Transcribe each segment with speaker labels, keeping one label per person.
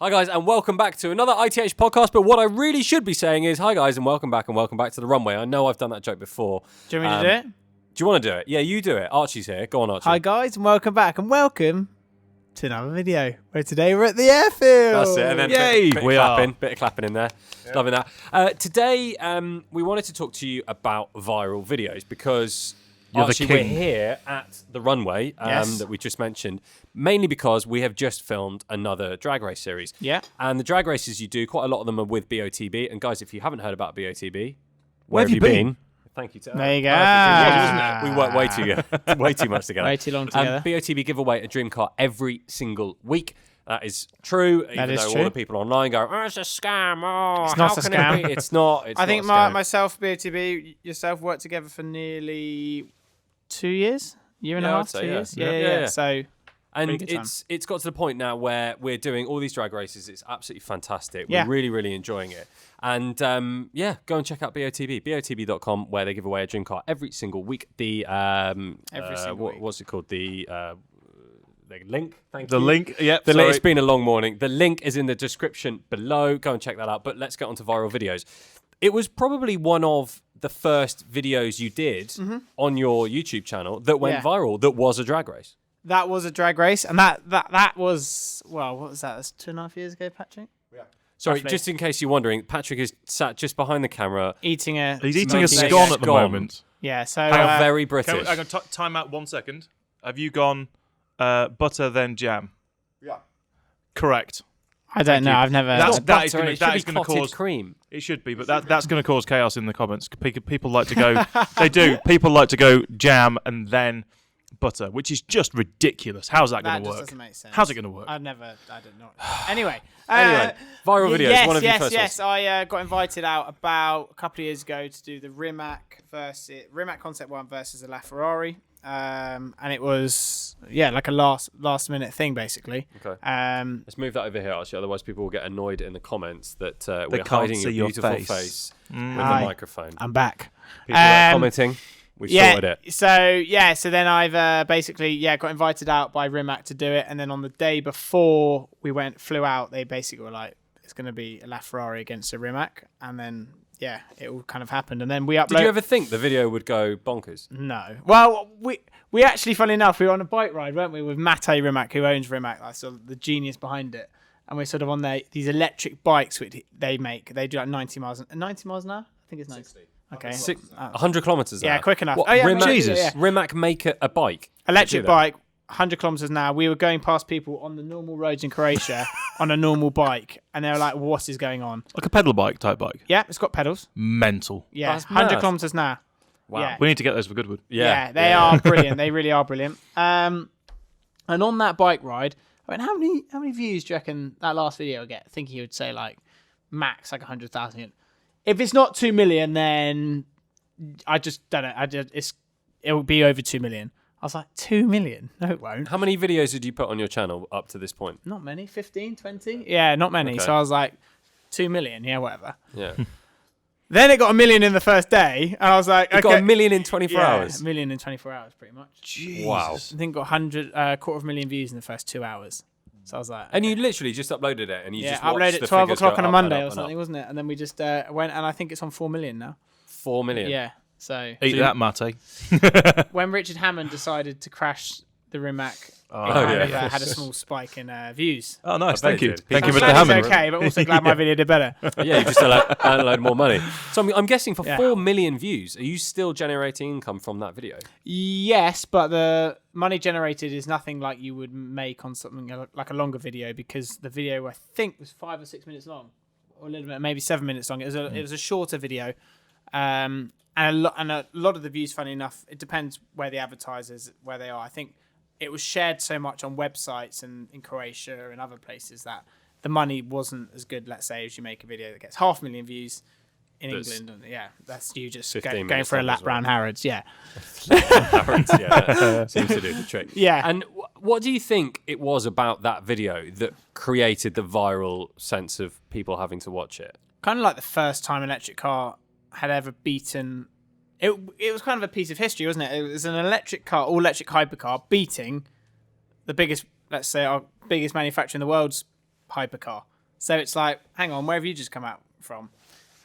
Speaker 1: Hi guys, and welcome back to another ITH podcast. But what I really should be saying is, hi guys, and welcome back to the runway. I know I've done that joke before.
Speaker 2: Do you want me to do it?
Speaker 1: Do you want to do it? Yeah, you do it. Archie's here. Go on, Archie.
Speaker 2: Hi guys, and welcome back, and welcome to another video. Where today we're at the Airfield.
Speaker 1: That's it. And then
Speaker 3: Yay!
Speaker 1: Bit of clapping in there. Yep. Loving that. Today, we wanted to talk to you about viral videos because Archie, we're here at the runway that we just mentioned, mainly because we have just filmed another drag race series.
Speaker 2: Yeah.
Speaker 1: And the drag races you do, quite a lot of them are with BOTB. And guys, if you haven't heard about BOTB,
Speaker 3: where have you been?
Speaker 1: Thank you.
Speaker 2: There you go.
Speaker 1: We work way too much together.
Speaker 2: Way too long together.
Speaker 1: BOTB give away a dream car every single week. That is true. Even though all the people online go, "Oh, it's a scam." Oh,
Speaker 2: it's not a scam.
Speaker 1: It's not.
Speaker 2: I think myself, BOTB, yourself worked together for nearly 2 years, year and a half, 2 years. Yeah. So.
Speaker 1: And it's got to the point now where we're doing all these drag races. It's absolutely fantastic. We're really, really enjoying it. And go and check out BOTB, BOTB.com, where they give away a dream car every single week. The what's it called? The link. Thank you.
Speaker 3: The link. Yep.
Speaker 1: It's been a long morning. The link is in the description below. Go and check that out. But let's get on to viral videos. It was probably one of the first videos you did on your YouTube channel that went viral. That was a drag race.
Speaker 2: That was a drag race, and that was, well, what was that? That's 2.5 years ago, Patrick?
Speaker 1: Yeah. Sorry, just in case you're wondering, Patrick is sat just behind the camera.
Speaker 3: He's eating a scone at the moment.
Speaker 2: Yeah, so...
Speaker 1: How very British.
Speaker 3: I'm going to time out 1 second. Have you gone butter then jam?
Speaker 4: Yeah.
Speaker 3: Correct.
Speaker 2: I don't know. I've never...
Speaker 1: That is going to cause cream.
Speaker 3: It should be, but that's going to cause chaos in the comments. People like to go... They do. People like to go jam and then... butter, which is just ridiculous. How's that going to work?
Speaker 2: Doesn't make sense.
Speaker 3: How's it going to work?
Speaker 2: I didn't know. Anyway,
Speaker 1: viral videos.
Speaker 2: Yes,
Speaker 1: one of you first.
Speaker 2: Yes. I got invited out about a couple of years ago to do the Rimac Concept 1 versus a LaFerrari, and it was like a last minute thing basically.
Speaker 1: Okay. Let's move that over here, actually. Otherwise, people will get annoyed in the comments that we're hiding your beautiful face with the microphone.
Speaker 2: I'm back.
Speaker 1: People are commenting. We've sorted it.
Speaker 2: So then I've basically got invited out by Rimac to do it, and then on the day before we flew out, they basically were like, it's going to be a LaFerrari against a Rimac, and then it all kind of happened, and then we uploaded.
Speaker 1: Did you ever think the video would go bonkers?
Speaker 2: No. Well, we actually, funny enough, we were on a bike ride, weren't we, with Mate Rimac, who owns Rimac, like sort of the genius behind it, and we're sort of on these electric bikes which they make. They do like 90 miles an hour. I think it's 90. 60. Okay.
Speaker 1: 100 kilometres an hour.
Speaker 2: Yeah, quick enough.
Speaker 1: What, Rimac make a bike?
Speaker 2: Electric bike, 100 kilometres an hour. We were going past people on the normal roads in Croatia on a normal bike, and they were like, what is going on?
Speaker 3: Like a pedal bike type bike?
Speaker 2: Yeah, it's got pedals.
Speaker 3: Mental.
Speaker 2: Yeah,
Speaker 1: that's
Speaker 2: 100
Speaker 1: mad.
Speaker 2: kilometres an hour.
Speaker 1: Wow.
Speaker 2: Yeah.
Speaker 3: We need to get those for Goodwood.
Speaker 2: Yeah, they are brilliant. They really are brilliant. And on that bike ride, I mean, how many views do you reckon that last video will get? I think he would say like max like 100,000. If it's not 2 million, then I just don't know. It will be over 2 million. I was like, 2 million? No, it won't.
Speaker 1: How many videos did you put on your channel up to this point?
Speaker 2: Not many. 15, 20? Yeah, not many.
Speaker 1: Okay.
Speaker 2: So I was like, 2 million. Yeah, whatever.
Speaker 1: Yeah.
Speaker 2: Then it got 1 million in the first day. And I was like,
Speaker 1: It got 1 million in 24 hours?
Speaker 2: 1 million in 24 hours, pretty much.
Speaker 3: Jesus.
Speaker 1: Wow.
Speaker 2: I think got 250,000 views in the first 2 hours. So I was like...
Speaker 1: And you literally just uploaded it and you just watched
Speaker 2: uploaded
Speaker 1: the
Speaker 2: at 12
Speaker 1: figures
Speaker 2: o'clock
Speaker 1: go
Speaker 2: on a
Speaker 1: up
Speaker 2: Monday
Speaker 1: and
Speaker 2: or
Speaker 1: up
Speaker 2: something,
Speaker 1: and up.
Speaker 2: wasn't it? And then we just went, and I think it's on 4 million now.
Speaker 1: 4 million?
Speaker 2: Yeah. So
Speaker 3: Eat that, Mate.
Speaker 2: when Richard Hammond decided to crash the Rimac, had a small spike in views.
Speaker 3: Oh, nice. Thank you.
Speaker 1: Thank
Speaker 3: you,
Speaker 2: I'm
Speaker 3: Mr.
Speaker 2: glad
Speaker 3: Hammond.
Speaker 2: it's okay, but also glad my video did better.
Speaker 1: Yeah, you just download more money. So I'm guessing for 4 million views, are you still generating income from that video?
Speaker 2: Yes, but the money generated is nothing like you would make on something like a longer video, because the video I think was 5 or 6 minutes long, or a little bit, maybe 7 minutes long. It was a shorter video, and a lot of the views, funny enough, it depends where the advertisers where they are. I think it was shared so much on websites and in Croatia and other places that the money wasn't as good, let's say, as you make a video that gets 500,000 views in England. And that's you just going for a lap round Harrods. Yeah.
Speaker 1: Harrods, yeah. Seems to do the trick.
Speaker 2: Yeah.
Speaker 1: And what do you think it was about that video that created the viral sense of people having to watch it?
Speaker 2: Kind of like the first time an electric car had ever beaten... It was kind of a piece of history, wasn't it? It was an electric car, all electric hypercar, beating the biggest, let's say, our biggest manufacturer in the world's hypercar. So it's like, hang on, where have you just come out from?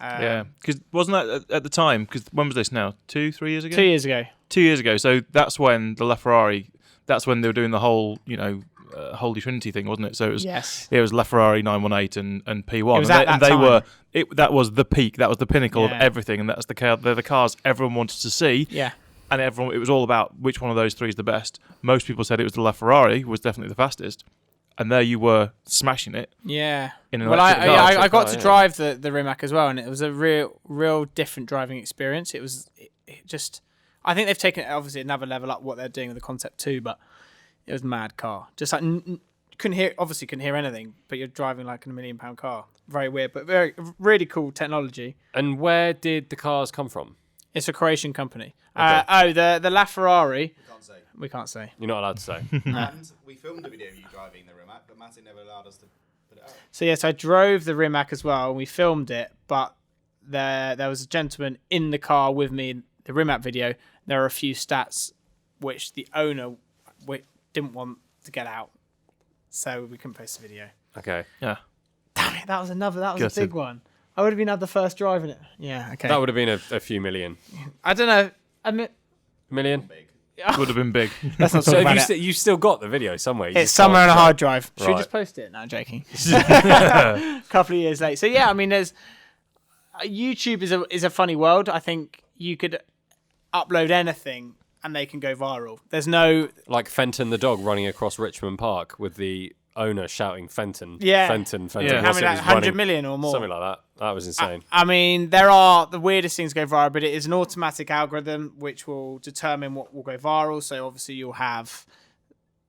Speaker 3: Yeah, because wasn't that at the time? Because when was this now? 2-3 years ago?
Speaker 2: 2 years ago.
Speaker 3: 2 years ago. So that's when the LaFerrari. That's when they were doing the whole, Holy Trinity thing, wasn't it? So it was.
Speaker 2: Yes.
Speaker 3: It was LaFerrari 918 and P1.
Speaker 2: It was at that time.
Speaker 3: That was the peak. That was the pinnacle of
Speaker 2: Yeah.
Speaker 3: everything, and that's they're the cars everyone wanted to see.
Speaker 2: Yeah.
Speaker 3: And it was all about which one of those three is the best. Most people said it was the LaFerrari was definitely the fastest, and there you were smashing it.
Speaker 2: Yeah.
Speaker 3: In an
Speaker 2: Well,
Speaker 3: electric car.
Speaker 2: I got to drive the Rimac as well, and it was a real different driving experience. It was just, I think they've taken it obviously another level up what they're doing with the Concept 2, but it was a mad car. Just like couldn't hear anything, but you're driving like a £1 million car. Very weird, but really cool technology.
Speaker 1: And where did the cars come from?
Speaker 2: It's a Croatian company.
Speaker 1: Okay.
Speaker 2: The LaFerrari.
Speaker 4: We can't say.
Speaker 2: We can't say.
Speaker 1: You're not allowed to say.
Speaker 4: And we filmed a video of you driving the Rimac, but Matty never allowed us to put it out.
Speaker 2: So yes, I drove the Rimac as well, and we filmed it. But there was a gentleman in the car with me in the Rimac video. There are a few stats which the owner didn't want to get out, so we couldn't post the video.
Speaker 1: Okay.
Speaker 3: Yeah.
Speaker 2: Damn it, that was a
Speaker 3: Gutted.
Speaker 2: big one. I would have been the first driving it. Yeah, okay.
Speaker 1: That would have been a few million.
Speaker 2: I don't know. I mean,
Speaker 1: Million?
Speaker 4: Big.
Speaker 3: Would have been big.
Speaker 2: let's not
Speaker 1: So
Speaker 2: talk
Speaker 1: have
Speaker 2: about it.
Speaker 1: you've still got the video somewhere? You
Speaker 2: It's
Speaker 1: just
Speaker 2: somewhere on
Speaker 1: can't
Speaker 2: a
Speaker 1: show-
Speaker 2: hard drive. Should we
Speaker 1: Right.
Speaker 2: just post it? No, I'm joking. A couple of years late. So yeah, I mean, there's YouTube is a funny world. I think you could upload anything and they can go viral. There's no
Speaker 1: Like Fenton the dog running across Richmond Park with the owner shouting Fenton.
Speaker 2: Yeah.
Speaker 1: Fenton.
Speaker 3: Yeah.
Speaker 2: how
Speaker 1: What's
Speaker 2: many,
Speaker 1: it,
Speaker 2: like
Speaker 1: he's
Speaker 2: 100
Speaker 1: running-
Speaker 2: million or more.
Speaker 1: Something like that. That was insane.
Speaker 2: I mean, there are the weirdest things go viral, but it is an automatic algorithm which will determine what will go viral. So obviously you'll have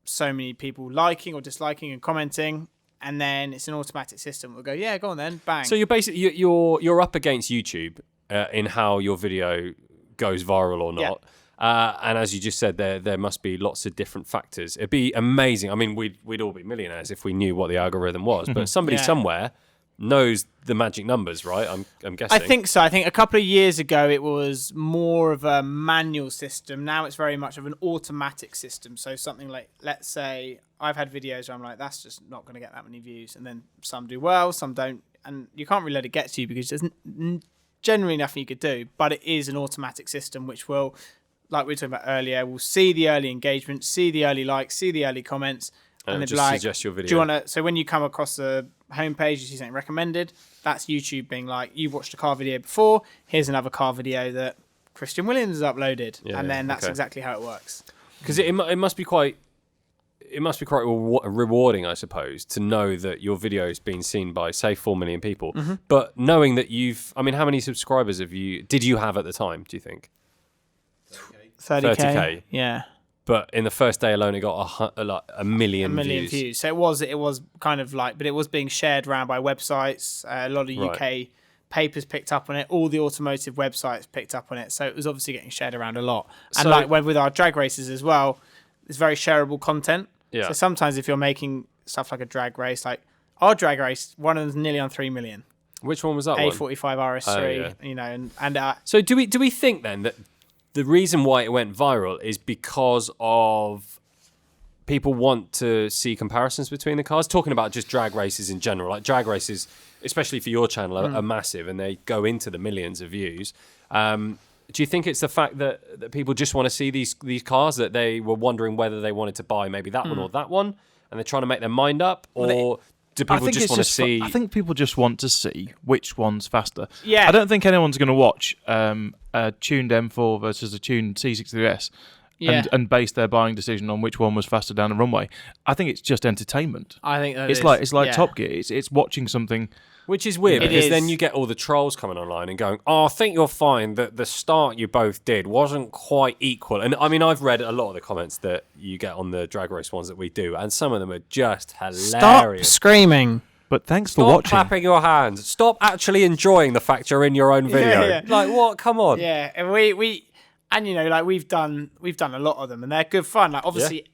Speaker 2: so many people liking or disliking and commenting, and then it's an automatic system. We'll go, yeah, go on then, bang.
Speaker 1: So you're basically you're up against YouTube in how your video goes viral or not. And as you just said, there must be lots of different factors. It'd be amazing. I mean, we'd all be millionaires if we knew what the algorithm was. But somebody
Speaker 2: Yeah.
Speaker 1: somewhere knows the magic numbers, right? I'm guessing.
Speaker 2: I think so. I think a couple of years ago it was more of a manual system. Now it's very much of an automatic system. So something like, let's say I've had videos where I'm like, that's just not going to get that many views. And then some do well, some don't. And you can't really let it get to you because there's generally nothing you could do. But it is an automatic system which will, like we were talking about earlier, will see the early engagement, see the early likes, see the early comments.
Speaker 1: And
Speaker 2: they'd
Speaker 1: it
Speaker 2: be
Speaker 1: just
Speaker 2: like,
Speaker 1: suggest your video.
Speaker 2: do you want to? So when you come across the homepage, you see something recommended. That's YouTube being like, you've watched a car video before. Here's another car video that Christian Williams has uploaded,
Speaker 1: Yeah,
Speaker 2: and then that's
Speaker 1: okay.
Speaker 2: exactly how it works.
Speaker 1: Because it must be quite rewarding, I suppose, to know that your video is being seen by say 4 million people.
Speaker 2: Mm-hmm.
Speaker 1: But knowing that how many subscribers did you have at the time? Do you think?
Speaker 2: 30K.
Speaker 1: 30K.
Speaker 2: Yeah,
Speaker 1: But in the first day alone, it got a million,
Speaker 2: a million views. So it was kind of like, but it was being shared around by websites. A lot of UK
Speaker 1: Right.
Speaker 2: papers picked up on it. All the automotive websites picked up on it. So it was obviously getting shared around a lot. And
Speaker 1: So-
Speaker 2: like with our drag races as well, it's very shareable content.
Speaker 1: Yeah.
Speaker 2: So sometimes if you're making stuff like a drag race, like our drag race, one of them's nearly on 3 million.
Speaker 1: Which one was that one?
Speaker 2: A45 RS3,
Speaker 1: Oh, yeah.
Speaker 2: you know, and
Speaker 1: So do we think then that the reason why it went viral is because of people want to see comparisons between the cars? Talking about just drag races in general, like drag races, especially for your channel, are massive and they go into the millions of views. Do you think it's the fact that people just want to see these cars, that they were wondering whether they wanted to buy maybe that one or that one, and they're trying to make their mind up, or do people just want to see?
Speaker 3: I think people just want to see which one's faster.
Speaker 2: Yeah.
Speaker 3: I don't think anyone's going to watch a tuned M4 versus a tuned C63S
Speaker 2: Yeah.
Speaker 3: and base their buying decision on which one was faster down the runway. I think it's just entertainment.
Speaker 2: I think that
Speaker 3: It's
Speaker 2: is,
Speaker 3: like
Speaker 2: yeah.
Speaker 3: Top Gear. It's watching something.
Speaker 1: Which is weird,
Speaker 2: It
Speaker 1: because
Speaker 2: is.
Speaker 1: then you get all the trolls coming online and going, I think you'll find that the start you both did wasn't quite equal. And I mean, I've read a lot of the comments that you get on the drag race ones that we do, and some of them are just
Speaker 2: Stop
Speaker 1: hilarious.
Speaker 2: screaming.
Speaker 3: But thanks for
Speaker 1: Stop
Speaker 3: watching.
Speaker 1: clapping your hands. Stop actually enjoying the fact you're in your own video.
Speaker 2: Yeah.
Speaker 1: Like, what? Come on.
Speaker 2: Yeah, and we and you know, like we've done a lot of them, and they're good fun. Like obviously,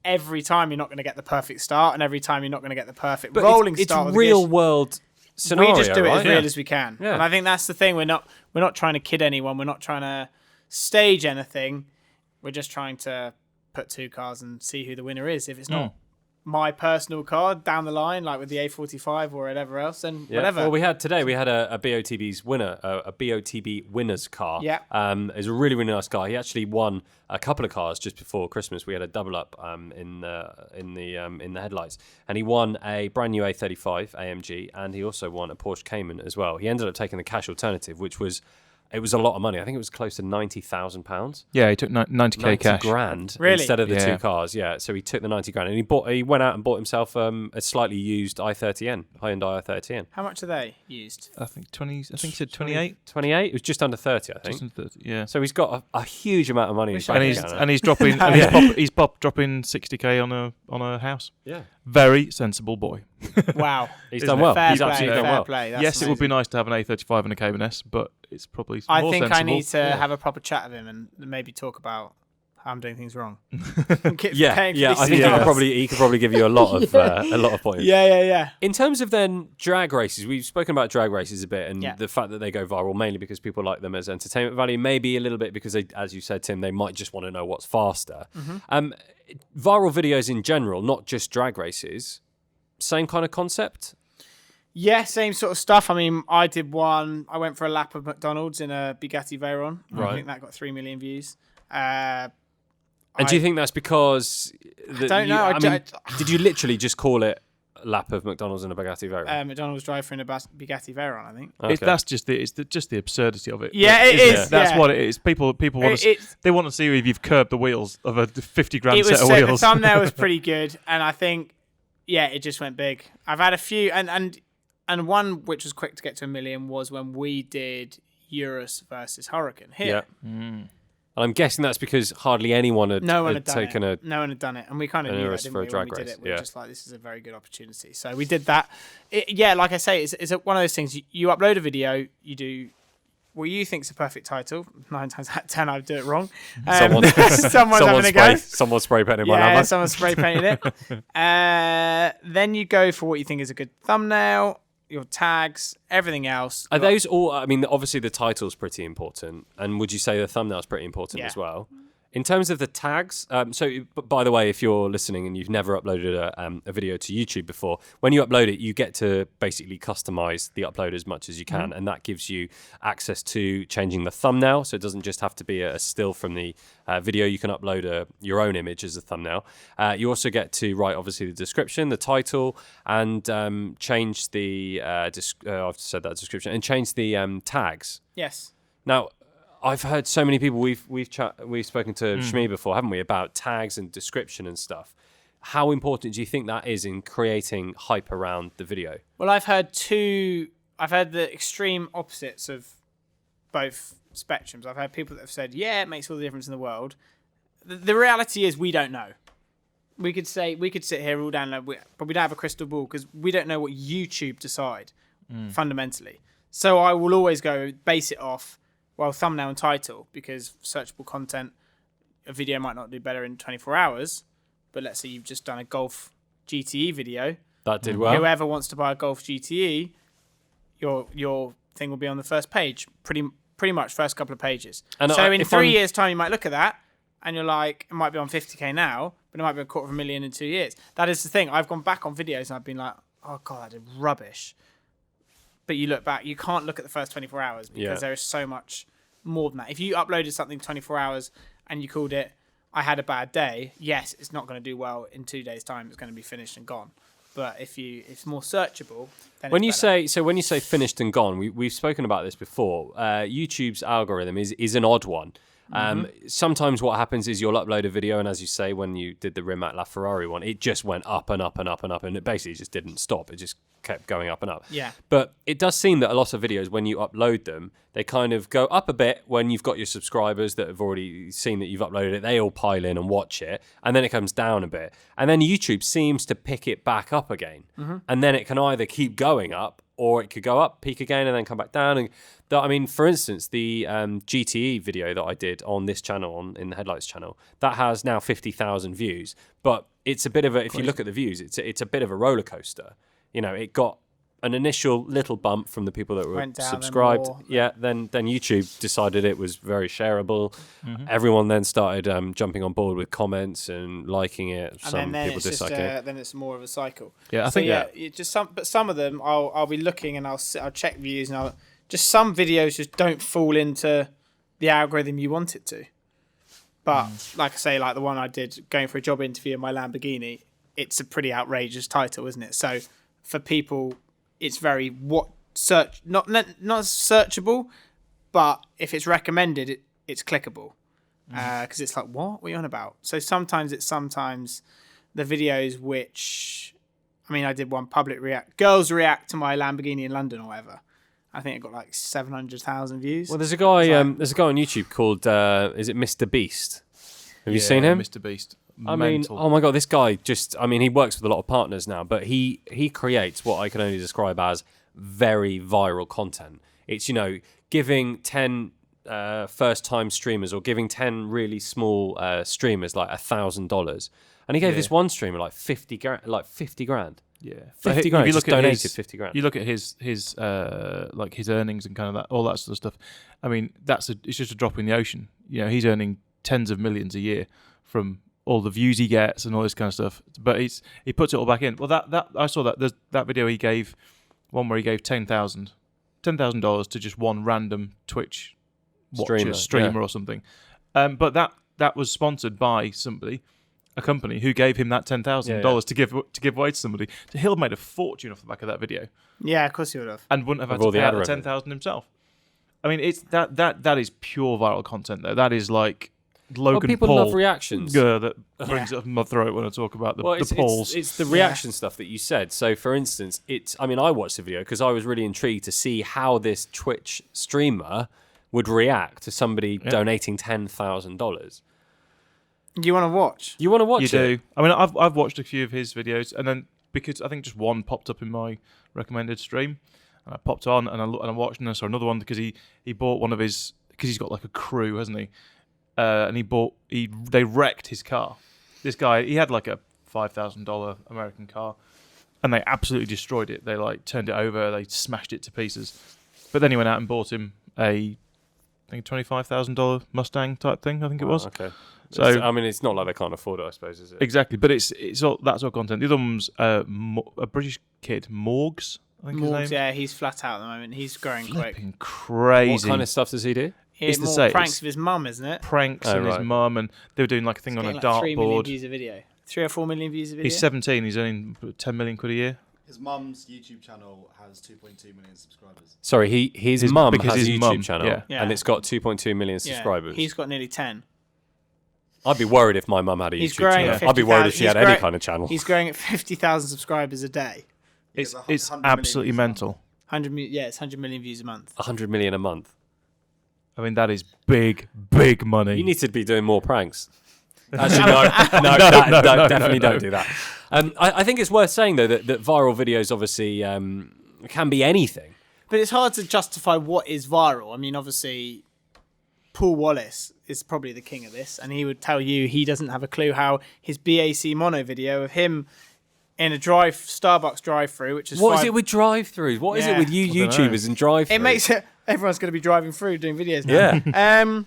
Speaker 2: every time you're not going to get the perfect start, and every time you're not going to get the perfect
Speaker 1: But
Speaker 2: rolling
Speaker 1: it's
Speaker 2: start. with
Speaker 1: real
Speaker 2: the
Speaker 1: world scenario,
Speaker 2: we just do it
Speaker 1: right?
Speaker 2: as real as we can,
Speaker 1: Yeah.
Speaker 2: and I think that's the thing. We're not trying to kid anyone. We're not trying to stage anything. We're just trying to put two cars and see who the winner is. If it's not my personal car down the line, like with the A45 or whatever else, and whatever.
Speaker 1: Well, we had a BOTB's winner, a BOTB winner's car.
Speaker 2: Yeah.
Speaker 1: It was a really, really nice car. He actually won a couple of cars just before Christmas. We had a double up in the headlights, and he won a brand new A35 AMG, and he also won a Porsche Cayman as well. He ended up taking the cash alternative, which was. It was a lot of money. I think it was close to £90,000.
Speaker 3: Yeah, he took 90k cash.
Speaker 1: $90,000
Speaker 2: Really?
Speaker 1: instead of the two cars. Yeah, so he took the $90,000 and he went out and bought himself a slightly used i30N, Hyundai i30N.
Speaker 2: How much are they used?
Speaker 3: I think 20. I think he said 28.
Speaker 1: 28. It was just under 30, I think.
Speaker 3: Just under 30, yeah.
Speaker 1: So he's got a huge amount of money in his bank account.
Speaker 3: And he's dropping. he's dropping 60k on a house.
Speaker 1: Yeah.
Speaker 3: Very sensible boy.
Speaker 2: Wow.
Speaker 1: He's done well.
Speaker 2: Fair
Speaker 1: He's
Speaker 2: play,
Speaker 1: absolutely done
Speaker 2: fair
Speaker 1: well.
Speaker 2: play. That's
Speaker 3: Yes,
Speaker 2: amazing.
Speaker 3: it would be nice to have an A35 and a Cayman S, but it's probably
Speaker 2: I
Speaker 3: more
Speaker 2: think
Speaker 3: sensible.
Speaker 2: I need to have a proper chat with him and maybe talk about how I'm doing things wrong.
Speaker 1: Yeah. I think he could probably give you a lot of points.
Speaker 2: Yeah.
Speaker 1: In terms of then drag races, we've spoken about drag races a bit and
Speaker 2: Yeah.
Speaker 1: the fact that they go viral mainly because people like them as entertainment value, maybe a little bit because they, as you said, Tim, they might just want to know what's faster. Viral videos in general, not just drag races, same kind of concept.
Speaker 2: Yeah, same sort of stuff. I mean, I did one. I went for a lap of McDonald's in a Bugatti Veyron.
Speaker 1: Right.
Speaker 2: I think that got 3 million views.
Speaker 1: And do you think that's because...
Speaker 2: I don't know.
Speaker 1: Did you literally just call it a lap of McDonald's in a Bugatti Veyron?
Speaker 2: McDonald's drive-thru in a Bugatti Veyron, I think.
Speaker 1: Okay.
Speaker 3: That's just the absurdity of it.
Speaker 2: Yeah, it
Speaker 3: isn't
Speaker 2: is.
Speaker 3: That's
Speaker 2: yeah.
Speaker 3: what it is. People want to they want to see if you've curbed the wheels of a 50 grand
Speaker 2: It
Speaker 3: set
Speaker 2: was
Speaker 3: of
Speaker 2: the
Speaker 3: wheels.
Speaker 2: thumbnail was pretty good, and I think, yeah, it just went big. I've had a few, and one which was quick to get to 1 million was when we did Eurus versus Hurricane here.
Speaker 1: Yeah. And I'm guessing that's because hardly anyone had
Speaker 2: No one had done
Speaker 1: taken
Speaker 2: it. No one had done it, and we kind of knew that,
Speaker 1: Eurus
Speaker 2: didn't
Speaker 1: for a
Speaker 2: we,
Speaker 1: drag
Speaker 2: when we did
Speaker 1: race,
Speaker 2: it. We were
Speaker 1: yeah.
Speaker 2: just like, this is a very good opportunity. So we did that. Yeah, like I say, it's one of those things. You upload a video, you do what you think's a perfect title. 9 times out of 10, I do it wrong. Someone's having a go.
Speaker 1: Someone's spray painted my
Speaker 2: Yeah,
Speaker 1: number.
Speaker 2: someone spray painted it. Then you go for what you think is a good thumbnail, your tags, everything else.
Speaker 1: Are those all? I mean, obviously the title's pretty important, and would you say the thumbnail's pretty important as well? In terms of the tags, so by the way, if you're listening and you've never uploaded a video to YouTube before, when you upload it, you get to basically customize the upload as much as you can, and that gives you access to changing the thumbnail. So it doesn't just have to be a still from the video. You can upload your own image as a thumbnail. You also get to write, obviously, the description, the title, and change the I've said that description, and change the tags.
Speaker 2: Yes.
Speaker 1: Now, I've heard so many people. We've spoken to Shmi before, haven't we, about tags and description and stuff. How important do you think that is in creating hype around the video?
Speaker 2: Well, I've heard the extreme opposites of both spectrums. I've had people that have said, yeah, it makes all the difference in the world. The reality is we don't know. We could sit here all down, but we don't have a crystal ball because we don't know what YouTube decide fundamentally. So I will always base it off, well, thumbnail and title, because searchable content, a video might not do better in 24 hours, but let's say you've just done a Golf GTE video.
Speaker 1: That did well.
Speaker 2: Whoever wants to buy a Golf GTE, your thing will be on the first page, pretty much first couple of pages. And so in 3 years' time, you might look at that, and you're like, it might be on 50k now, but it might be 250,000 in 2 years. That is the thing. I've gone back on videos, and I've been like, oh, God, I did rubbish. But you look back, you can't look at the first 24 hours because there is so much more than that. If you uploaded something 24 hours and you called it, I had a bad day, yes, it's not going to do well in 2 days' time. It's going to be finished and gone. But if it's more searchable, then
Speaker 1: when you say finished and gone, we've spoken about this before. YouTube's algorithm is an odd one. Sometimes what happens is you'll upload a video, and as you say, when you did the Rimac LaFerrari one, it just went up and up and up and up, and it basically just didn't stop. It just kept going up and up.
Speaker 2: Yeah.
Speaker 1: But it does seem that a lot of videos, when you upload them, they kind of go up a bit when you've got your subscribers that have already seen that you've uploaded it. They all pile in and watch it, and then it comes down a bit. And then YouTube seems to pick it back up again. And then it can either keep going up, or it could go up, peak again, and then come back down. And I mean, for instance, the GTE video that I did on this channel, in the Headlights channel, that has now 50,000 views. But it's a bit of a, if you look at the views, it's a bit of a roller coaster. You know, it got an initial little bump from the people that were
Speaker 2: Went down, then
Speaker 1: subscribed.
Speaker 2: more.
Speaker 1: Then YouTube decided it was very shareable. Everyone then started jumping on board with comments and liking it. Some
Speaker 2: then
Speaker 1: people
Speaker 2: it's just
Speaker 1: dislike it.
Speaker 2: then it's more of a cycle.
Speaker 3: Yeah, I
Speaker 2: So
Speaker 3: think
Speaker 2: it just but some of them I'll be looking and I'll check views and just some videos just don't fall into the algorithm you want it to. But like I say, like the one I did going for a job interview in my Lamborghini, it's a pretty outrageous title, isn't it? So for people, it's very not searchable, but if it's recommended, it's clickable because it's like, what are you on about? So sometimes the videos which, I mean, I did one public girls react to my Lamborghini in London or whatever. I think it got like 700,000 views.
Speaker 1: Well, there's a guy on YouTube called is it Mr. Beast? Have you seen him?
Speaker 3: Mr. Beast.
Speaker 1: I mean, oh my god, this guy he works with a lot of partners now, but he creates what I can only describe as very viral content. It's, giving 10 first-time streamers or giving 10 really small streamers like $1,000. And he gave this one streamer like 50 grand.
Speaker 3: Yeah,
Speaker 1: 50 grand. He just donated 50 grand.
Speaker 3: You look at his like his earnings and kind of that, all that sort of stuff. I mean, it's just a drop in the ocean. He's earning tens of millions a year from all the views he gets and all this kind of stuff. But he puts it all back in. Well, that I saw that video he gave, one where he gave $10,000 to just one random Twitch streamer or something. But that was sponsored by a company who gave him that $10,000 to give away to somebody. So he'll have made a fortune off the back of that video.
Speaker 2: Yeah, of course he would have.
Speaker 3: And wouldn't have had to pay out the $10,000 himself. I mean, it's that is pure viral content though. That is like Logan
Speaker 1: people
Speaker 3: Paul
Speaker 1: love reactions.
Speaker 3: That brings it up in my throat when I talk about the polls.
Speaker 1: It's the reaction stuff that you said. So, for instance, I watched the video because I was really intrigued to see how this Twitch streamer would react to somebody donating $10,000.
Speaker 2: You want to watch?
Speaker 1: You want to watch it?
Speaker 3: You do. I mean, I've watched a few of his videos, and then because I think just one popped up in my recommended stream, and I popped on and I watched, and I saw another one because he bought one of his, because he's got like a crew, hasn't he? And they wrecked his car. This guy, he had like a $5,000 American car, and they absolutely destroyed it. They like turned it over, they smashed it to pieces. But then he went out and bought him I think $25,000 Mustang type thing. I think it was.
Speaker 1: Okay.
Speaker 3: So
Speaker 1: it's not like they can't afford it, I suppose, is it?
Speaker 3: Exactly, but it's all that sort of content. The other one's a British kid, Morgs. I think his name.
Speaker 2: Yeah, he's flat out at the moment. He's growing quick.
Speaker 3: Flipping crazy.
Speaker 1: What kind of stuff does he do?
Speaker 2: It's more pranks with his mum, isn't it?
Speaker 3: Pranks and his mum, and they were doing like a thing on a dartboard.
Speaker 2: 3 million views a video. 3 or 4 million views a video.
Speaker 3: He's 17. He's earning 10 million quid a year.
Speaker 4: His mum's YouTube channel has 2.2 million subscribers.
Speaker 1: Sorry, his mum has a YouTube channel,
Speaker 3: yeah.
Speaker 1: and it's got 2.2 million subscribers.
Speaker 2: He's got nearly 10.
Speaker 1: I'd be worried if my mum had a YouTube channel. I'd be worried if she had any kind of channel.
Speaker 2: He's growing at 50,000 subscribers a day.
Speaker 3: It's absolutely mental.
Speaker 2: 100 million, it's 100 million views a month.
Speaker 1: 100 million a month.
Speaker 3: I mean, that is big money.
Speaker 1: You need to be doing more pranks. Actually, no, definitely don't do that. I think it's worth saying, though, that viral videos obviously can be anything.
Speaker 2: But it's hard to justify what is viral. I mean, obviously, Paul Wallace is probably the king of this, and he would tell you he doesn't have a clue how his BAC mono video of him in a Starbucks drive-through, which is
Speaker 1: what is it with drive-throughs? What is it with you YouTubers and drive-throughs?
Speaker 2: It makes it everyone's going to be driving through doing videos now.
Speaker 1: Yeah.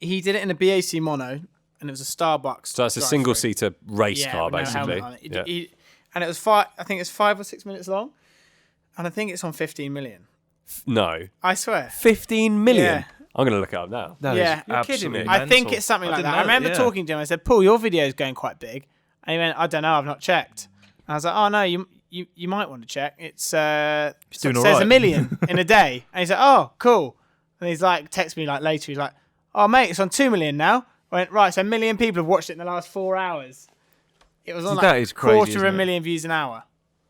Speaker 2: He did it in a BAC mono, and it was a Starbucks.
Speaker 1: So that's a single-seater race car, basically.
Speaker 2: And it was 5 or 6 minutes long, and I think it's on 15 million.
Speaker 1: No,
Speaker 2: I swear,
Speaker 1: 15 million.
Speaker 2: Yeah.
Speaker 1: I'm going to look it up now.
Speaker 2: You're kidding me. I think it's something like that. I remember talking to him. I said, "Paul, your video is going quite big," and he went, "I don't know. I've not checked." And I was like, "Oh no, you might want to check. It says $1 million in a day." And he's like, "Oh, cool." And he's like, text me like later. He's like, "Oh mate, it's on 2 million now." I went, "Right, so 1 million people have watched it in the last 4 hours." It was on like a quarter of a million views an hour.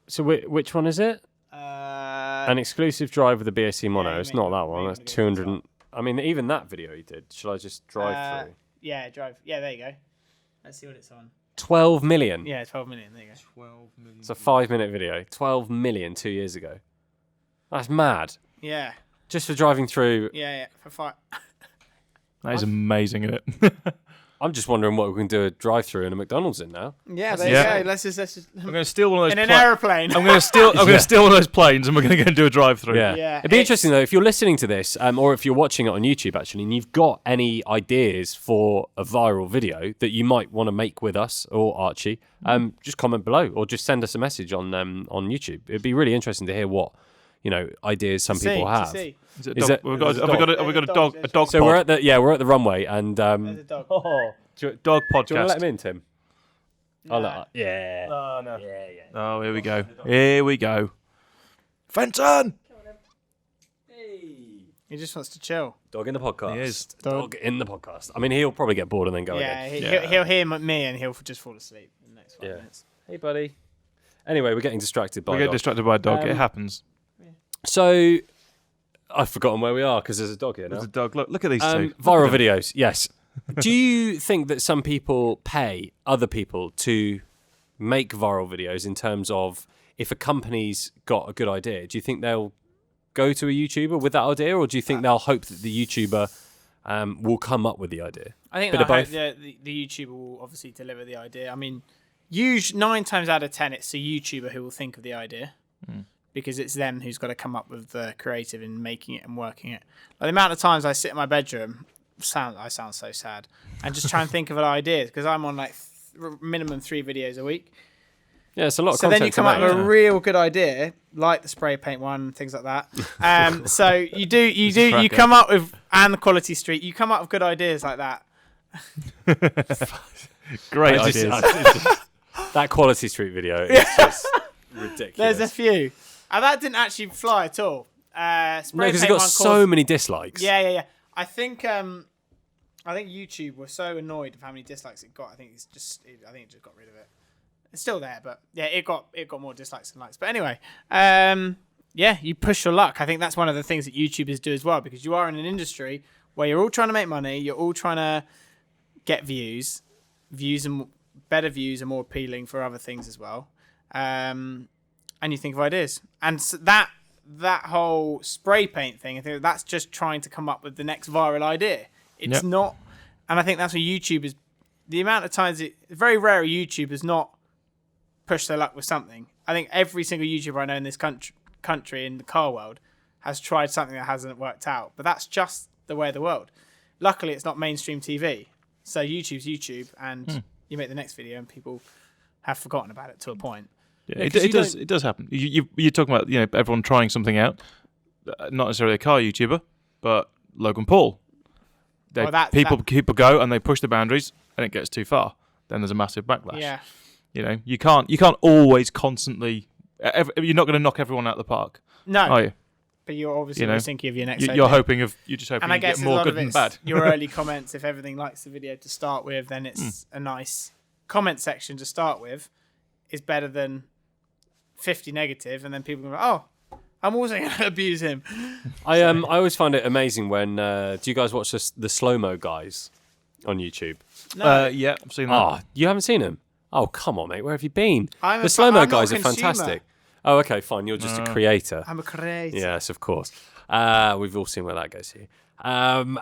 Speaker 1: So which one is it? An exclusive drive with the BAC mono. It's not that one. That's 200. I mean, even that video he did. Shall I just drive through?
Speaker 2: Yeah, drive. Yeah, there you go. Let's see what it's on.
Speaker 1: 12 million.
Speaker 2: Yeah, 12 million. There you go.
Speaker 3: 12 million.
Speaker 1: It's a 5-minute video. 12 million 2 years ago. That's mad.
Speaker 2: Yeah.
Speaker 1: Just for driving through.
Speaker 2: Yeah. For 5.
Speaker 3: That is amazing, isn't it?
Speaker 1: I'm just wondering what we can do a drive-through in a McDonald's in now.
Speaker 2: Yeah, there you go. Let's just
Speaker 3: I'm going to steal one of those.
Speaker 2: in an aeroplane.
Speaker 3: I'm going to steal. I'm going to steal one of those planes, and we're going to go and do a drive-through.
Speaker 1: Yeah. It'd be interesting though if you're listening to this, or if you're watching it on YouTube actually, and you've got any ideas for a viral video that you might want to make with us or Archie, just comment below, or just send us a message on YouTube. It'd be really interesting to hear what ideas some people have.
Speaker 3: Have we got a dog?
Speaker 1: So we're at the runway, and
Speaker 2: There's a dog.
Speaker 3: dog podcast.
Speaker 1: do you want to let him in, Tim?
Speaker 2: No.
Speaker 1: Yeah.
Speaker 3: Oh no. Yeah. Oh, here we go. Here we go. Fenton.
Speaker 2: He just wants to chill.
Speaker 1: Dog in the podcast.
Speaker 3: He is.
Speaker 1: Dog in the podcast. I mean, he'll probably get bored and then go again.
Speaker 2: He'll hear me and he'll just fall asleep in the next 5 minutes.
Speaker 1: Hey, buddy. Anyway, we're getting distracted by
Speaker 3: We
Speaker 1: a
Speaker 3: get
Speaker 1: dog.
Speaker 3: distracted by a dog. It happens.
Speaker 1: So, I've forgotten where we are because there's a dog here now.
Speaker 3: There's a dog. Look at these two.
Speaker 1: Viral videos, yes. Do you think that some people pay other people to make viral videos in terms of if a company's got a good idea? Do you think they'll go to a YouTuber with that idea, or do you think they'll hope that the YouTuber will come up with the idea?
Speaker 2: I think
Speaker 1: Bit of both.
Speaker 2: the YouTuber will obviously deliver the idea. I mean, 9 times out of 10, it's the YouTuber who will think of the idea. Because it's them who's got to come up with the creative in making it and working it. Like the amount of times I sit in my bedroom, I sound so sad, and just try and think of an idea, because I'm on like minimum 3 videos a week.
Speaker 1: Yeah, it's a lot of
Speaker 2: So
Speaker 1: content.
Speaker 2: then you come up with a real good idea, like the spray paint one, things like that. So you come up with, and the Quality Street, you come up with good ideas like that.
Speaker 3: Great ideas.
Speaker 1: That Quality Street video is just ridiculous.
Speaker 2: There's a few. And that didn't actually fly at all.
Speaker 1: because it got so many dislikes.
Speaker 2: Yeah. I think YouTube were so annoyed with how many dislikes it got. I think it just got rid of it. It's still there, but yeah, it got more dislikes than likes. But anyway, you push your luck. I think that's one of the things that YouTubers do as well, because you are in an industry where you're all trying to make money. You're all trying to get views. And better views are more appealing for other things as well. And you think of ideas, and so that whole spray paint thing, I think that's just trying to come up with the next viral idea. It's not, and I think that's what YouTubers. The amount of times it's very rare a YouTuber's not push their luck with something. I think every single YouTuber I know in this country in the car world has tried something that hasn't worked out, but that's just the way of the world. Luckily, it's not mainstream TV, so YouTube's YouTube, and you make the next video, and people have forgotten about it to a point.
Speaker 3: Yeah, it does happen. You're talking about everyone trying something out, not necessarily a car YouTuber, but Logan Paul. People go and they push the boundaries, and it gets too far. Then there's a massive backlash.
Speaker 2: Yeah,
Speaker 3: you can't always constantly. You're not going to knock everyone out of the park.
Speaker 2: No,
Speaker 3: are you?
Speaker 2: But you're obviously thinking of your next.
Speaker 3: You're just hoping
Speaker 2: and I
Speaker 3: you
Speaker 2: guess
Speaker 3: get more good than bad.
Speaker 2: Your early comments, if everything likes the video to start with, then it's a nice comment section to start with. Is better than 50 negative, and then people go, "Oh, I'm also going to abuse him."
Speaker 1: I always find it amazing when do you guys watch the slow-mo guys on YouTube?
Speaker 2: No.
Speaker 3: Yeah, I've seen that.
Speaker 1: Oh, you haven't seen them? Oh, come on, mate. Where have you been?
Speaker 2: I'm
Speaker 1: the slow-mo
Speaker 2: not
Speaker 1: guys
Speaker 2: a
Speaker 1: are
Speaker 2: consumer.
Speaker 1: fantastic. Oh, okay, fine. You're just a creator.
Speaker 2: I'm a creator.
Speaker 1: Yes, of course. We've all seen where that goes here.
Speaker 2: On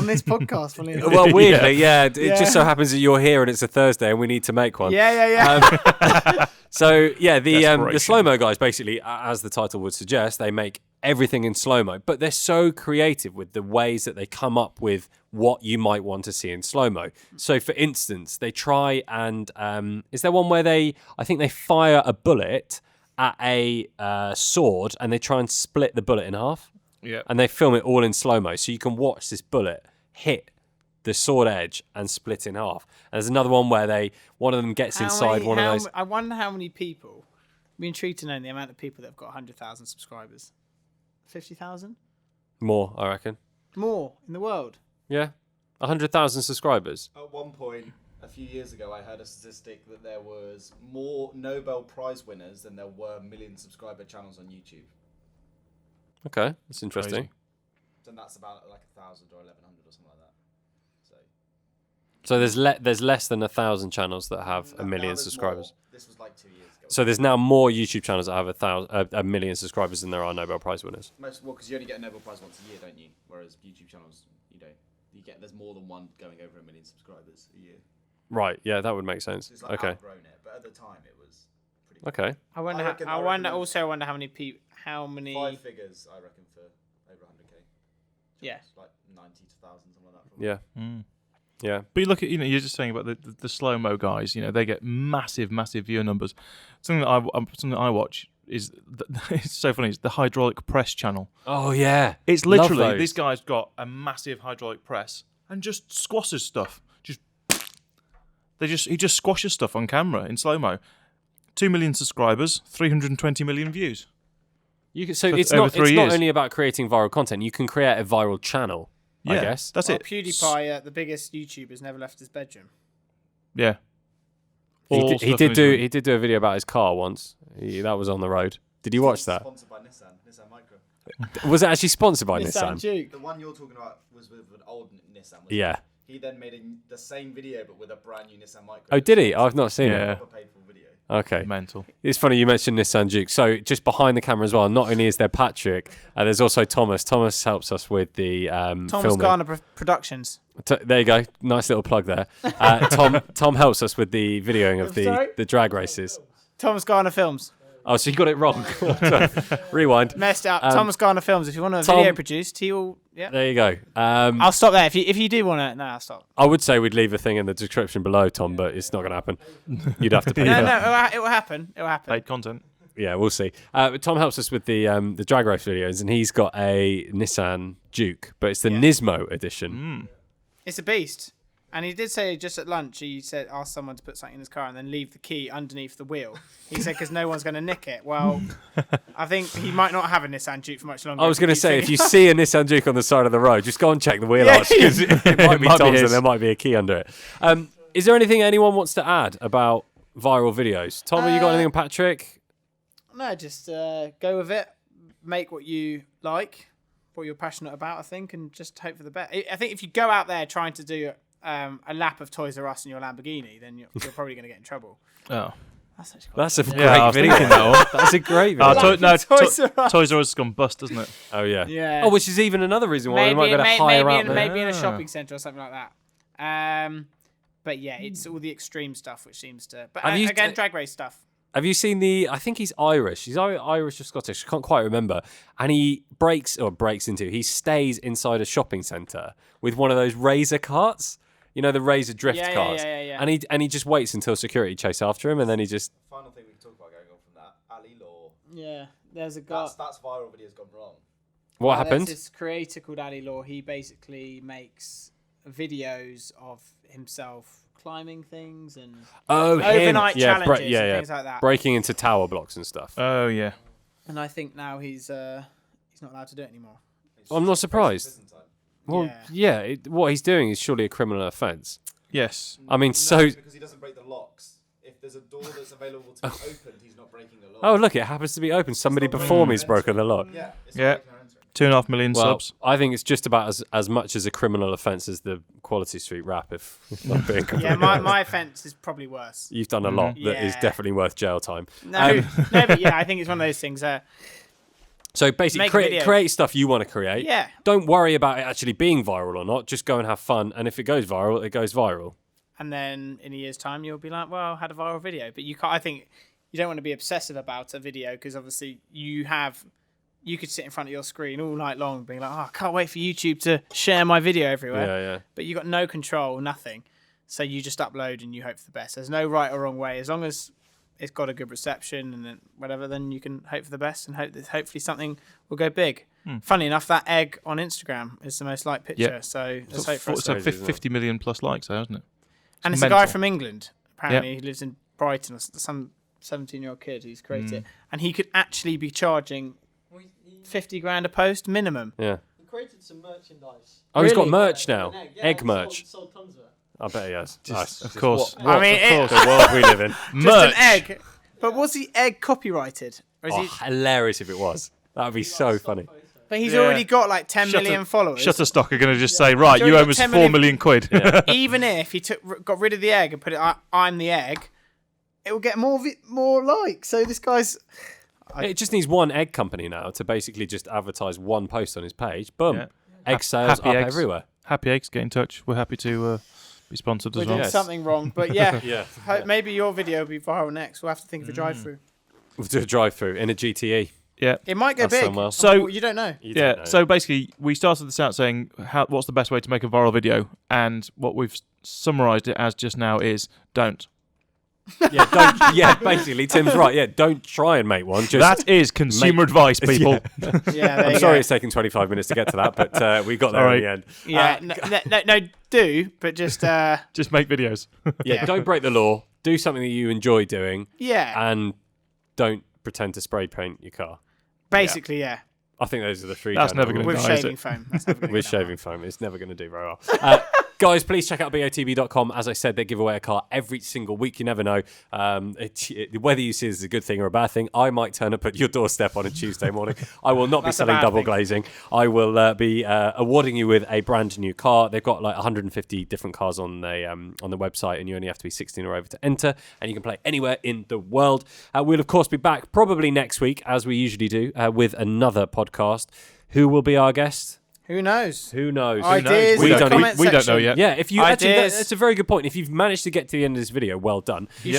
Speaker 2: this podcast,
Speaker 1: Well, weirdly, it just so happens that you're here and it's a Thursday and we need to make one.
Speaker 2: Yeah.
Speaker 1: So the slow-mo guys, basically, as the title would suggest, they make everything in slow-mo, but they're so creative with the ways that they come up with what you might want to see in slow-mo. So, for instance, they try and is there one where I think they fire a bullet at a sword and they try and split the bullet in half?
Speaker 3: Yeah.
Speaker 1: And they film it all in slow-mo, so you can watch this bullet hit the sword edge and split in half. And there's another one where one of them gets inside one of those.
Speaker 2: I wonder how many people. I'd be intrigued to know the amount of people that have got 100,000 subscribers. 50,000?
Speaker 1: More, I reckon.
Speaker 2: More in the world.
Speaker 1: Yeah, 100,000 subscribers.
Speaker 4: At one point, a few years ago, I heard a statistic that there was more Nobel Prize winners than there were million subscriber channels on YouTube.
Speaker 1: Okay, that's interesting.
Speaker 3: Crazy.
Speaker 4: And that's about like 1,000 or 1,100 or something like that.
Speaker 1: So there's less than 1,000 channels that have a million subscribers.
Speaker 4: More. This was like 2 years ago.
Speaker 1: So there's now more YouTube channels that have a million subscribers than there are Nobel Prize winners.
Speaker 4: Because you only get a Nobel Prize once a year, don't you? Whereas YouTube channels, you don't. there's more than one going over 1 million subscribers a year.
Speaker 1: Right. Yeah, that would make sense.
Speaker 4: So it's like
Speaker 1: Okay.
Speaker 4: outgrown it, but at the time it was pretty.
Speaker 1: Okay.
Speaker 2: I wonder.
Speaker 4: I reckon-
Speaker 2: I
Speaker 4: I
Speaker 2: wonder.
Speaker 4: reckon
Speaker 2: Also, wonder how many people. How many?
Speaker 4: 5 figures, I reckon, for over 100k.
Speaker 2: Yeah.
Speaker 4: It's like 90 to 1,000, something like that. Probably.
Speaker 1: Yeah. Yeah.
Speaker 3: But you look at, you're just saying about the slow-mo guys, they get massive viewer numbers. Something that I watch is, it's so funny, it's the hydraulic press channel.
Speaker 1: Oh yeah.
Speaker 3: It's
Speaker 1: Love
Speaker 3: literally,
Speaker 1: those.
Speaker 3: this guy's got a massive hydraulic press and just squashes stuff. He just squashes stuff on camera in slow-mo. 2 million subscribers, 320 million views.
Speaker 1: So
Speaker 3: For
Speaker 1: it's
Speaker 3: over
Speaker 1: not
Speaker 3: 3 years.
Speaker 1: only about creating viral content. You can create a viral channel. I
Speaker 3: Yeah,
Speaker 1: guess.
Speaker 3: that's
Speaker 2: Well,
Speaker 3: it.
Speaker 2: PewDiePie, the biggest YouTuber, never left his bedroom.
Speaker 3: Yeah.
Speaker 1: He
Speaker 3: All
Speaker 1: did,
Speaker 3: stuff in his room.
Speaker 1: he did do a video about his car once. That was on the road. Did you watch that?
Speaker 4: Sponsored by Nissan Micro.
Speaker 1: Was it actually sponsored by
Speaker 2: Nissan
Speaker 1: Nissan?
Speaker 2: Duke.
Speaker 4: The one you're talking about was with an old Nissan. wasn't
Speaker 1: Yeah.
Speaker 4: it? He then made the same video, but with a brand new Nissan Micro.
Speaker 1: Oh, did he? I've not seen
Speaker 3: Yeah.
Speaker 1: it.
Speaker 4: Proper paid for video.
Speaker 1: Okay.
Speaker 3: Mental.
Speaker 1: It's funny you mentioned Nissan Duke. So just behind the camera as well, not only is there Patrick, there's also Thomas. Thomas helps us with the
Speaker 2: Thomas
Speaker 1: filming.
Speaker 2: Garner Productions.
Speaker 1: There you go. Nice little plug there. Tom helps us with the videoing of
Speaker 2: Sorry?
Speaker 1: the drag races.
Speaker 2: Thomas Garner Films.
Speaker 1: Oh, so you got it wrong. Rewind.
Speaker 2: Messed up. Thomas Garner Films. If you want a
Speaker 1: Tom-
Speaker 2: video produced, he will. Yeah.
Speaker 1: There you go.
Speaker 2: I'll stop there. If you do want to, no, I'll stop.
Speaker 1: I would say we'd leave a thing in the description below, Tom, but it's not going to happen. You'd have to pay.
Speaker 2: No,
Speaker 1: for
Speaker 2: no,
Speaker 1: that.
Speaker 2: it will happen. It will happen.
Speaker 3: Paid content.
Speaker 1: Yeah, we'll see. Tom helps us with the drag race videos, and he's got a Nissan Duke, but it's the Nismo edition.
Speaker 2: It's a beast. And he did say just at lunch, he said, ask someone to put something in his car and then leave the key underneath the wheel. He said, because no one's going to nick it. Well, I think he might not have a Nissan Duke for much longer.
Speaker 1: I was going to
Speaker 2: Keep
Speaker 1: say, if
Speaker 2: thinking-
Speaker 1: you see a Nissan Duke on the side of the road, just go and check the wheel arch, because it might be
Speaker 3: might be
Speaker 1: Tom's and
Speaker 3: his.
Speaker 1: there might be a key under it. Is there anything anyone wants to add about viral videos? Tom, have you got anything on Patrick?
Speaker 2: No, just go with it. Make what you like, what you're passionate about, I think, and just hope for the best. I think if you go out there trying to do a lap of Toys R Us in your Lamborghini, then you're probably going to get in trouble.
Speaker 3: Oh.
Speaker 2: That's actually quite
Speaker 1: That's a
Speaker 3: Yeah, I
Speaker 1: great
Speaker 3: was
Speaker 1: video.
Speaker 3: thinking that one.
Speaker 1: That's a great video.
Speaker 3: Toys R Us has gone bust, doesn't it?
Speaker 1: Oh, yeah.
Speaker 2: Yeah.
Speaker 1: Oh, which is even another reason why we might get a hire out there.
Speaker 2: maybe in a
Speaker 3: Ah.
Speaker 2: shopping centre or something like that. But yeah, it's all the extreme stuff which seems to. But
Speaker 1: Have you-
Speaker 2: again, drag race stuff.
Speaker 1: Have you seen I think he's Irish. He's Irish or Scottish. I can't quite remember. And he he stays inside a shopping centre with one of those razor carts. You know, the razor drift
Speaker 2: Yeah,
Speaker 1: carts.
Speaker 2: yeah.
Speaker 1: And he just waits until security chase after him, and then he just.
Speaker 4: Final thing we can talk about going on from that, Ali Law.
Speaker 2: Yeah, there's a guy.
Speaker 4: That's viral videos gone wrong.
Speaker 1: What
Speaker 2: There's
Speaker 1: happened?
Speaker 2: this creator called Ali Law. He basically makes videos of himself climbing things and
Speaker 1: Oh, him.
Speaker 2: overnight
Speaker 1: Yeah,
Speaker 2: challenges
Speaker 1: yeah,
Speaker 2: and
Speaker 1: yeah.
Speaker 2: things like that.
Speaker 1: Breaking into tower blocks and stuff.
Speaker 3: Oh, yeah.
Speaker 2: And I think now he's not allowed to do it anymore.
Speaker 1: I'm not surprised.
Speaker 4: Prison time.
Speaker 1: Well, yeah. What he's doing is surely a criminal offence.
Speaker 3: Yes.
Speaker 1: I mean,
Speaker 4: No,
Speaker 1: so.
Speaker 4: it's because he doesn't break the locks. If there's a door that's available to be opened, he's not breaking the lock.
Speaker 1: Oh, look, it happens to be open. Somebody
Speaker 4: not
Speaker 1: before
Speaker 4: breaking
Speaker 1: me's
Speaker 4: and
Speaker 1: broken the lock.
Speaker 4: Yeah. It's
Speaker 3: Yeah.
Speaker 4: not breaking and entering.
Speaker 3: 2.5 million
Speaker 1: Well,
Speaker 3: subs.
Speaker 1: I think it's just about as much as a criminal offence as the Quality Street rap, if not being completely
Speaker 2: Yeah,
Speaker 1: honest.
Speaker 2: my offence is probably worse.
Speaker 1: You've done a lot that is
Speaker 2: Yeah.
Speaker 1: definitely worth jail time.
Speaker 2: No, no, but yeah, I think it's one of those things.
Speaker 1: So basically,
Speaker 2: Make a video.
Speaker 1: create stuff you want to create.
Speaker 2: Yeah.
Speaker 1: Don't worry about it actually being viral or not. Just go and have fun. And if it goes viral, it goes viral.
Speaker 2: And then in a year's time, you'll be like, well, I had a viral video. But you can't, I think you don't want to be obsessive about a video because obviously you could sit in front of your screen all night long being like, oh, I can't wait for YouTube to share my video everywhere.
Speaker 1: Yeah.
Speaker 2: But you got no control, nothing. So you just upload and you hope for the best. There's no right or wrong way. As long as it's got a good reception and then whatever, then you can hope for the best and hope that hopefully something will go big. Funny enough, that egg on Instagram is the most liked picture.
Speaker 3: Yeah.
Speaker 2: So let's
Speaker 3: So
Speaker 2: hope for
Speaker 3: it's
Speaker 2: us.
Speaker 3: a
Speaker 1: crazy, isn't it?
Speaker 3: 50 million plus likes, though, hasn't it?
Speaker 2: And it's
Speaker 3: mental.
Speaker 2: a guy from England, apparently. He lives in Brighton, or some 17-year-old kid who's created it. And he could actually be charging 50 grand a post minimum.
Speaker 1: Yeah.
Speaker 5: He created some merchandise.
Speaker 1: Oh, he's got
Speaker 2: Really?
Speaker 1: merch now.
Speaker 5: An
Speaker 1: Egg
Speaker 5: he
Speaker 1: merch.
Speaker 5: Sold tons of it.
Speaker 1: I bet he has. Nice.
Speaker 3: Of course.
Speaker 2: I mean,
Speaker 1: Of course, the world we live in.
Speaker 2: just an egg. But was the egg copyrighted? Or is
Speaker 1: Oh,
Speaker 2: he,
Speaker 1: hilarious if it was. That would be so funny.
Speaker 2: but he's
Speaker 3: Yeah.
Speaker 2: already got like 10 million followers.
Speaker 3: Shutterstock are going to just say, right,
Speaker 2: So
Speaker 3: you
Speaker 2: he's
Speaker 3: owe
Speaker 2: got
Speaker 3: us
Speaker 2: 10
Speaker 3: 4
Speaker 2: million
Speaker 3: million quid.
Speaker 2: Even if he got rid of the egg and put it, I'm the egg, it will get more likes. So this guy's...
Speaker 1: It just needs one egg company now to basically just advertise one post on his page. Boom.
Speaker 3: Yeah.
Speaker 1: Egg sales
Speaker 3: Happy
Speaker 1: up
Speaker 3: eggs.
Speaker 1: everywhere.
Speaker 3: Happy Eggs, get in touch. We're happy to be sponsored
Speaker 2: We're
Speaker 3: as well.
Speaker 2: doing something wrong, but yeah.
Speaker 1: Yeah.
Speaker 2: Maybe your video will be viral next. We'll have to think of a drive-through.
Speaker 1: We'll do a drive-through in a GTE.
Speaker 3: Yeah.
Speaker 2: It might go
Speaker 1: That's
Speaker 2: big.
Speaker 1: done well.
Speaker 3: So
Speaker 2: you don't know.
Speaker 1: You don't know.
Speaker 3: So basically, we started this out saying what's the best way to make a viral video, and what we've summarised it as just now is don't.
Speaker 1: Basically, Tim's right. Yeah, don't try and make one. Just
Speaker 3: That is consumer advice, people.
Speaker 2: Yeah,
Speaker 1: I'm sorry it's taken 25 minutes to get to that, but we got there in the end.
Speaker 2: Yeah, no, do, but just
Speaker 3: Just make videos.
Speaker 1: Don't break the law. Do something that you enjoy doing,
Speaker 2: yeah.
Speaker 1: and don't pretend to spray paint your car.
Speaker 2: Basically, yeah.
Speaker 1: I think those are the three.
Speaker 3: That's never
Speaker 1: general
Speaker 3: gonna
Speaker 1: rules.
Speaker 2: With
Speaker 3: No, is
Speaker 2: shaving
Speaker 3: it?
Speaker 2: foam. That's never gonna
Speaker 1: With
Speaker 2: go down
Speaker 1: shaving foam. It's never going to do very well. Guys, please check out botb.com. As I said, they give away a car every single week. You never know whether you see this as a good thing or a bad thing. I might turn up at your doorstep on a Tuesday morning. I will not be
Speaker 2: That's a
Speaker 1: selling
Speaker 2: bad
Speaker 1: double
Speaker 2: thing.
Speaker 1: glazing. I will be awarding you with a brand new car. They've got like 150 different cars on the website, and you only have to be 16 or over to enter, and you can play anywhere in the world. We'll, of course, be back probably next week, as we usually do, with another podcast. Who will be our guest?
Speaker 2: Who knows?
Speaker 1: Who knows?
Speaker 2: Ideas
Speaker 3: We
Speaker 2: in the
Speaker 3: don't-
Speaker 2: comment
Speaker 3: we don't know
Speaker 2: section.
Speaker 3: yet.
Speaker 1: Yeah, if you actually,
Speaker 2: Ideas.
Speaker 1: that's a very good point. If you've managed to get to the end of this video, well done.
Speaker 2: You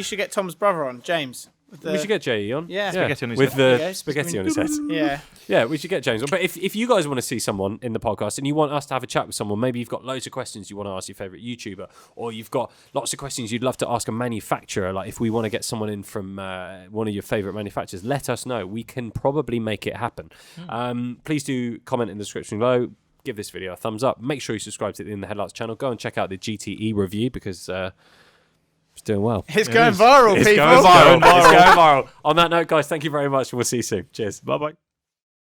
Speaker 2: should get Tom's brother on, James.
Speaker 1: We should get Jay on.
Speaker 2: Yeah.
Speaker 3: Spaghetti on his
Speaker 1: with
Speaker 3: head.
Speaker 2: There you
Speaker 1: the
Speaker 2: go.
Speaker 1: spaghetti on his head.
Speaker 2: Yeah.
Speaker 1: Yeah, we should get James on. But if you guys want to see someone in the podcast and you want us to have a chat with someone, maybe you've got loads of questions you want to ask your favourite YouTuber, or you've got lots of questions you'd love to ask a manufacturer, like if we want to get someone in from one of your favourite manufacturers, let us know. We can probably make it happen. Please do comment in the description below. Give this video a thumbs up. Make sure you subscribe to the In the Headlights channel. Go and check out the GTE review because it's doing well.
Speaker 2: It's going viral,
Speaker 1: It's
Speaker 2: people.
Speaker 1: going viral. It's going viral. On that note, guys, thank you very much, and we'll see you soon. Cheers.
Speaker 3: Bye-bye.